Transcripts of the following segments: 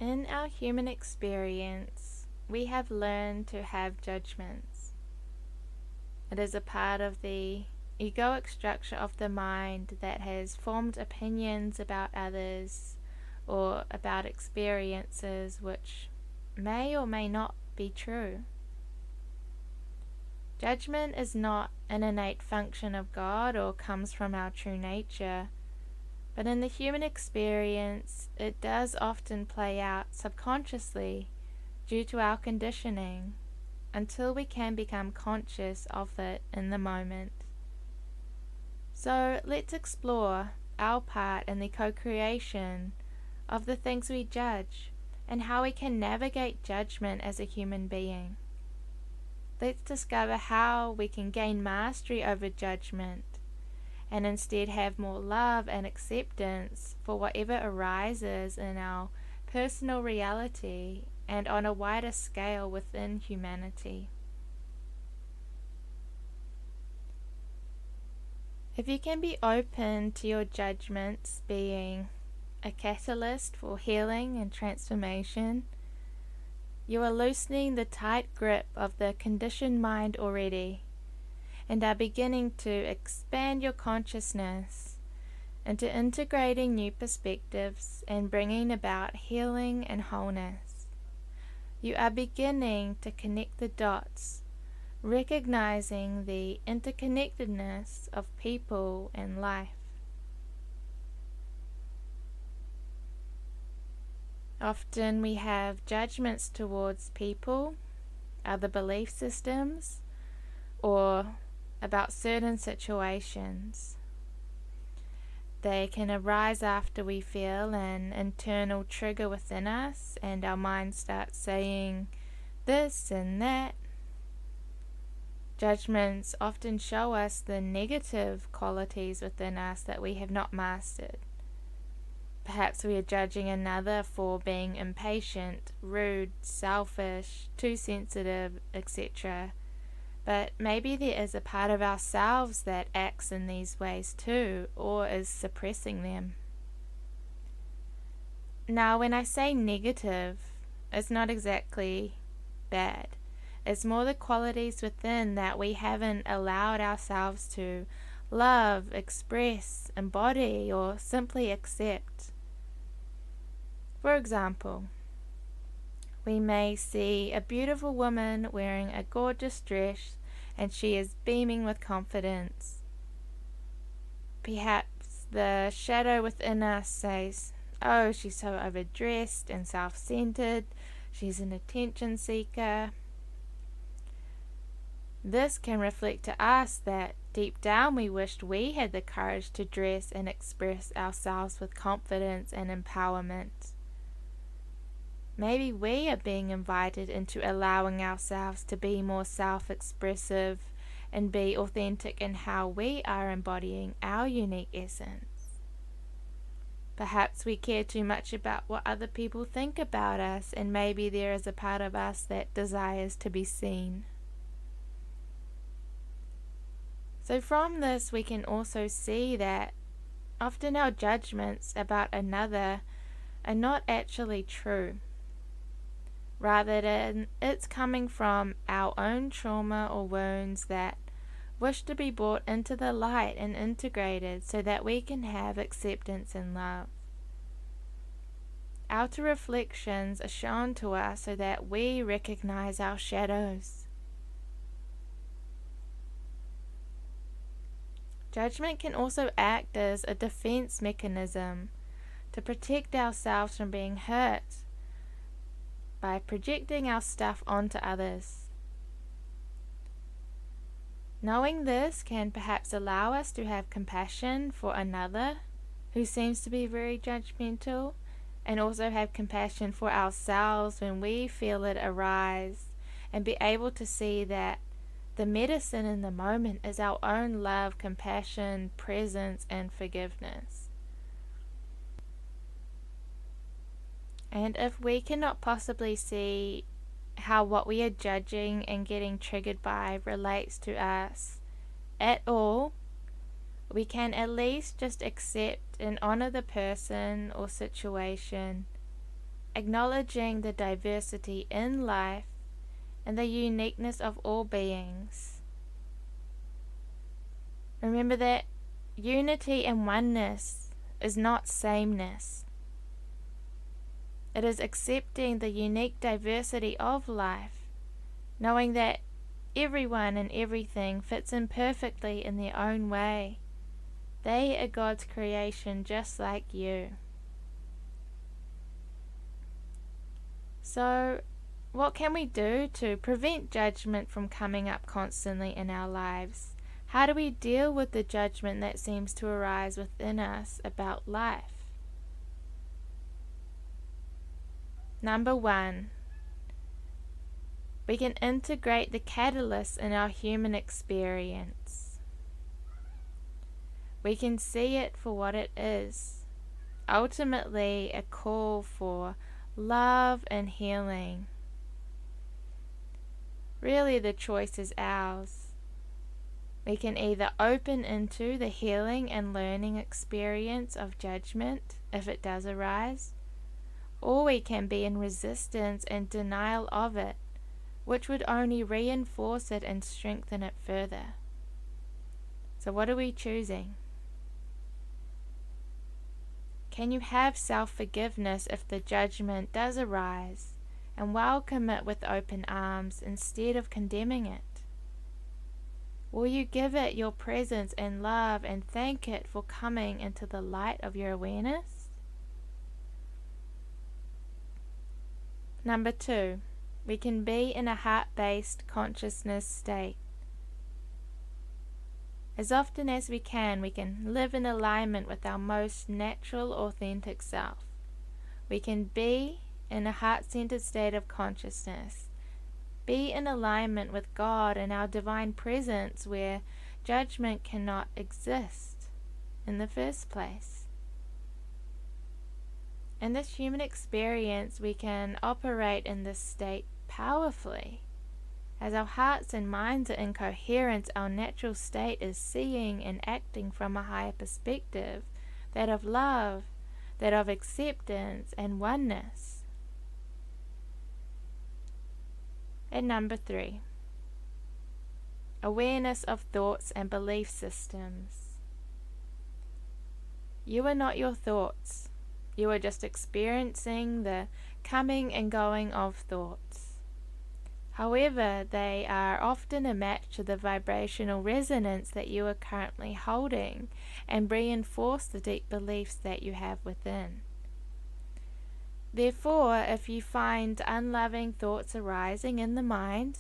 In our human experience, we have learned to have judgments. It is a part of the egoic structure of the mind that has formed opinions about others or about experiences which may or may not be true. Judgment is not an innate function of God or comes from our true nature, but in the human experience it does often play out subconsciously due to our conditioning until we can become conscious of it in the moment. So let's explore our part in the co-creation of the things we judge and how we can navigate judgment as a human being. Let's discover how we can gain mastery over judgment and instead have more love and acceptance for whatever arises in our personal reality and on a wider scale within humanity. If you can be open to your judgments being a catalyst for healing and transformation, you are loosening the tight grip of the conditioned mind already and are beginning to expand your consciousness into integrating new perspectives and bringing about healing and wholeness. You are beginning to connect the dots, recognizing the interconnectedness of people and life. Often we have judgments towards people, other belief systems, or about certain situations. They can arise after we feel an internal trigger within us and our mind starts saying this and that. Judgments often show us the negative qualities within us that we have not mastered. Perhaps we are judging another for being impatient, rude, selfish, too sensitive, etc. But maybe there is a part of ourselves that acts in these ways too, or is suppressing them. Now, when I say negative, it's not exactly bad. It's more the qualities within that we haven't allowed ourselves to love, express, embody, or simply accept. For example, we may see a beautiful woman wearing a gorgeous dress and she is beaming with confidence. Perhaps the shadow within us says, "Oh, she's so overdressed and self-centered, she's an attention seeker." This can reflect to us that deep down we wished we had the courage to dress and express ourselves with confidence and empowerment. Maybe we are being invited into allowing ourselves to be more self-expressive and be authentic in how we are embodying our unique essence. Perhaps we care too much about what other people think about us, and maybe there is a part of us that desires to be seen. So from this we can also see that often our judgments about another are not actually true. Rather than it's coming from our own trauma or wounds that wish to be brought into the light and integrated so that we can have acceptance and love. Outer reflections are shown to us so that we recognize our shadows. Judgment can also act as a defense mechanism to protect ourselves from being hurt by projecting our stuff onto others. Knowing this can perhaps allow us to have compassion for another who seems to be very judgmental, and also have compassion for ourselves when we feel it arise, and be able to see that the medicine in the moment is our own love, compassion, presence, and forgiveness. And if we cannot possibly see how what we are judging and getting triggered by relates to us at all, we can at least just accept and honor the person or situation acknowledging the diversity in life and the uniqueness of all beings. Remember that unity and oneness is not sameness. It is accepting the unique diversity of life, knowing that everyone and everything fits in perfectly in their own way. They are God's creation just like you. So, what can we do to prevent judgment from coming up constantly in our lives? How do we deal with the judgment that seems to arise within us about life? Number 1, we can integrate the catalyst in our human experience. We can see it for what it is, ultimately a call for love and healing. Really, the choice is ours. We can either open into the healing and learning experience of judgment, if it does arise, or we can be in resistance and denial of it, which would only reinforce it and strengthen it further. So what are we choosing? Can you have self-forgiveness if the judgment does arise, and welcome it with open arms instead of condemning it? Will you give it your presence and love and thank it for coming into the light of your awareness? Number 2, we can be in a heart-based consciousness state. As often as we can live in alignment with our most natural, authentic self. We can be in a heart-centered state of consciousness. Be in alignment with God and our divine presence where judgment cannot exist in the first place. In this human experience, we can operate in this state powerfully. As our hearts and minds are in coherence, our natural state is seeing and acting from a higher perspective, that of love, that of acceptance and oneness. And number 3, awareness of thoughts and belief systems. You are not your thoughts. You are just experiencing the coming and going of thoughts. However, they are often a match to the vibrational resonance that you are currently holding and reinforce the deep beliefs that you have within. Therefore, if you find unloving thoughts arising in the mind,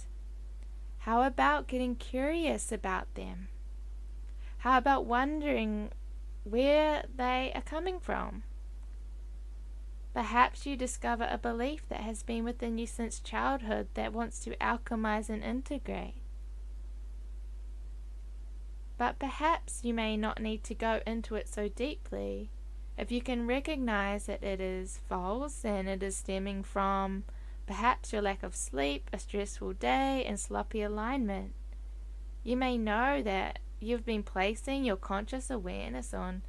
how about getting curious about them? How about wondering where they are coming from? Perhaps you discover a belief that has been within you since childhood that wants to alchemize and integrate. But perhaps you may not need to go into it so deeply. If you can recognize that it is false and it is stemming from perhaps your lack of sleep, a stressful day, and sloppy alignment, you may know that you've been placing your conscious awareness on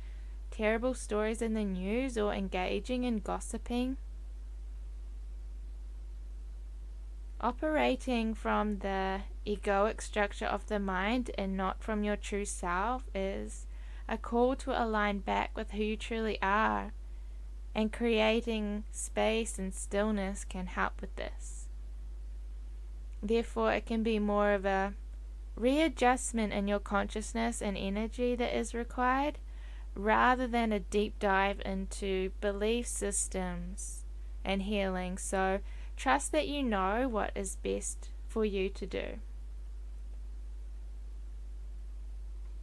terrible stories in the news or engaging in gossiping. Operating from the egoic structure of the mind and not from your true self is a call to align back with who you truly are, and creating space and stillness can help with this. Therefore, it can be more of a readjustment in your consciousness and energy that is required, rather than a deep dive into belief systems and healing. So trust that you know what is best for you to do.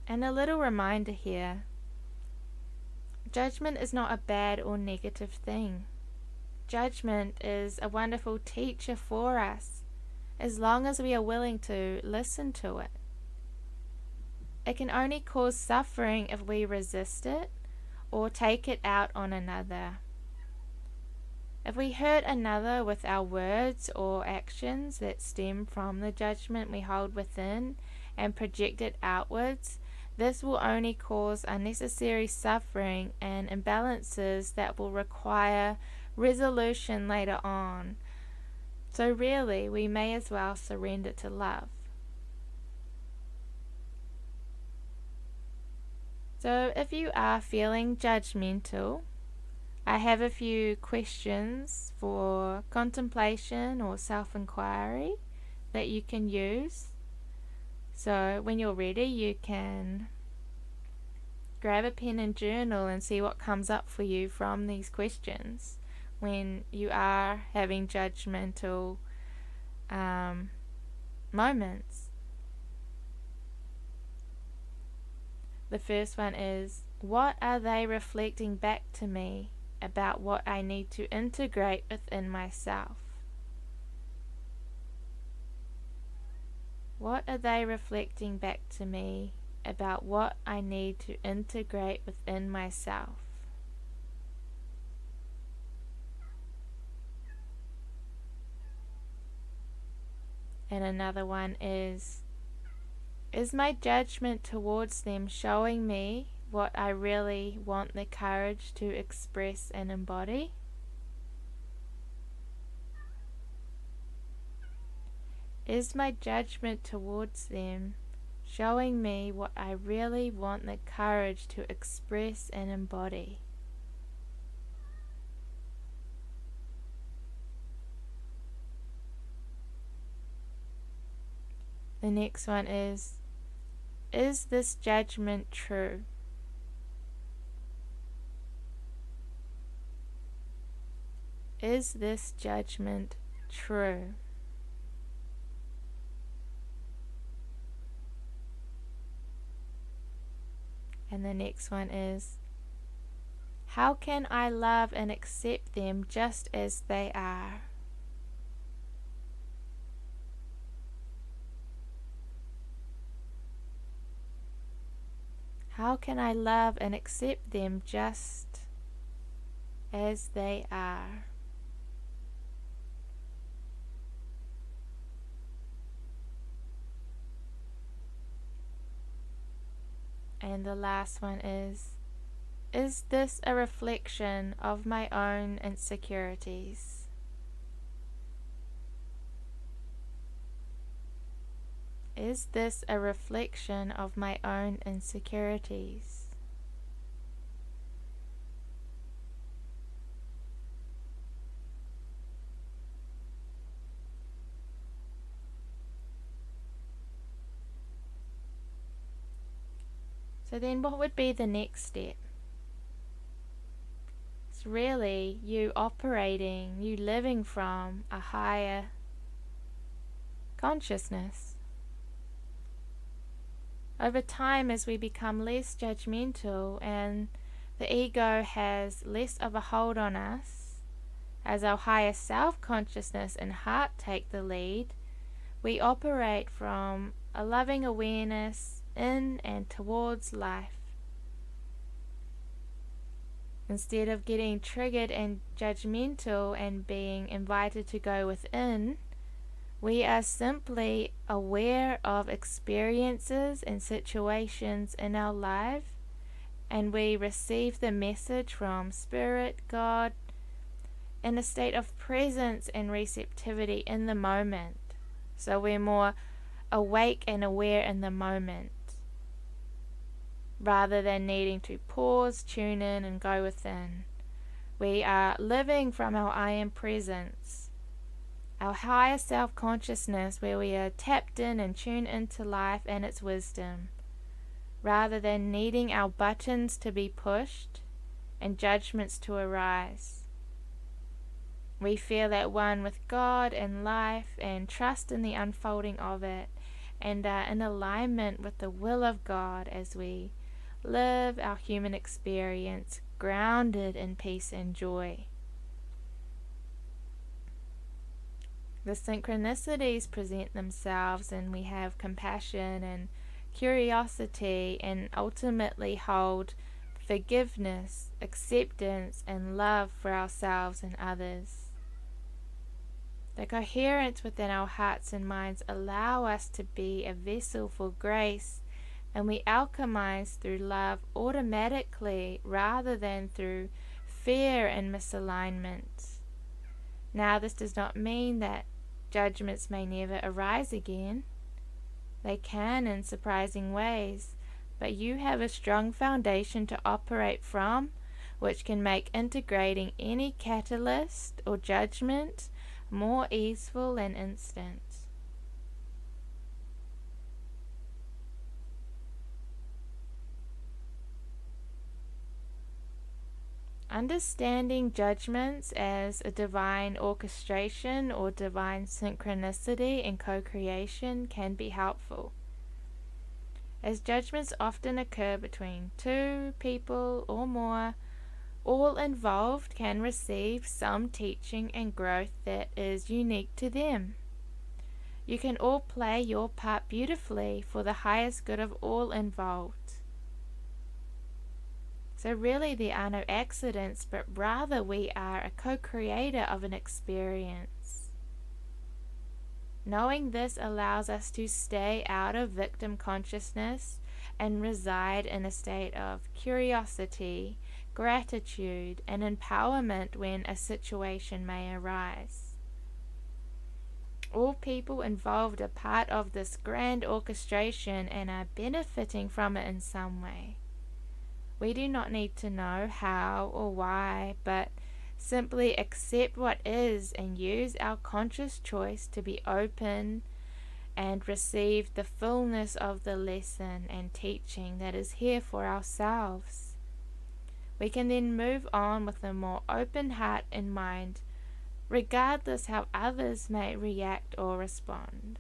And a little reminder here, judgment is not a bad or negative thing. Judgment is a wonderful teacher for us, as long as we are willing to listen to it. It can only cause suffering if we resist it or take it out on another. If we hurt another with our words or actions that stem from the judgment we hold within and project it outwards, this will only cause unnecessary suffering and imbalances that will require resolution later on. So really, we may as well surrender to love. So if you are feeling judgmental, I have a few questions for contemplation or self-inquiry that you can use. So when you're ready, you can grab a pen and journal and see what comes up for you from these questions when you are having judgmental moments. The first one is, what are they reflecting back to me about what I need to integrate within myself? What are they reflecting back to me about what I need to integrate within myself? And another one is my judgment towards them showing me what I really want the courage to express and embody? Is my judgment towards them showing me what I really want the courage to express and embody? The next one is this judgment true? Is this judgment true? And the next one is, how can I love and accept them just as they are? How can I love and accept them just as they are? And the last one is this a reflection of my own insecurities? Is this a reflection of my own insecurities? So then what would be the next step? It's really you operating, you living from a higher consciousness. Over time, as we become less judgmental and the ego has less of a hold on us, as our higher self-consciousness and heart take the lead, we operate from a loving awareness in and towards life. Instead of getting triggered and judgmental and being invited to go within, we are simply aware of experiences and situations in our life, and we receive the message from Spirit, God, in a state of presence and receptivity in the moment. So we're more awake and aware in the moment, rather than needing to pause, tune in, and go within. We are living from our I am presence, our higher self-consciousness, where we are tapped in and tuned into life and its wisdom, rather than needing our buttons to be pushed and judgments to arise. We feel at one with God and life and trust in the unfolding of it, and are in alignment with the will of God as we live our human experience grounded in peace and joy. The synchronicities present themselves, and we have compassion and curiosity, and ultimately hold forgiveness, acceptance, and love for ourselves and others. The coherence within our hearts and minds allow us to be a vessel for grace, and we alchemize through love automatically rather than through fear and misalignment. Now, this does not mean that judgments may never arise again. They can in surprising ways, but you have a strong foundation to operate from, which can make integrating any catalyst or judgment more easeful and instant. Understanding judgments as a divine orchestration or divine synchronicity in co-creation can be helpful, as judgments often occur between two people or more. All involved can receive some teaching and growth that is unique to them. You can all play your part beautifully for the highest good of all involved. So really there are no accidents, but rather we are a co-creator of an experience. Knowing this allows us to stay out of victim consciousness and reside in a state of curiosity, gratitude, and empowerment when a situation may arise. All people involved are part of this grand orchestration and are benefiting from it in some way. We do not need to know how or why, but simply accept what is and use our conscious choice to be open and receive the fullness of the lesson and teaching that is here for ourselves. We can then move on with a more open heart and mind, regardless how others may react or respond.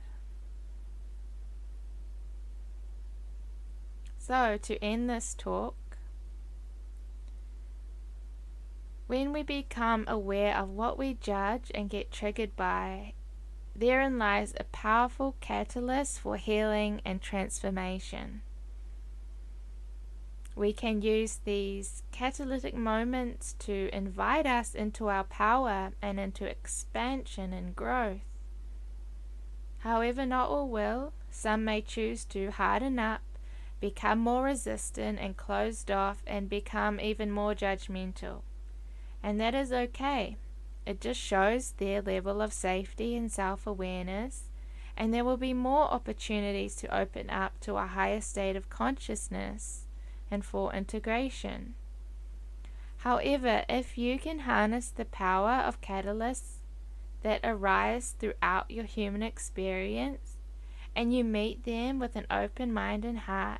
So, to end this talk, when we become aware of what we judge and get triggered by, therein lies a powerful catalyst for healing and transformation. We can use these catalytic moments to invite us into our power and into expansion and growth. However, not all will. Some may choose to harden up, become more resistant and closed off, and become even more judgmental. And that is okay. It just shows their level of safety and self-awareness, and there will be more opportunities to open up to a higher state of consciousness and for integration. However, if you can harness the power of catalysts that arise throughout your human experience, and you meet them with an open mind and heart,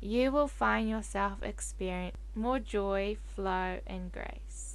you will find yourself experience more joy, flow, and grace.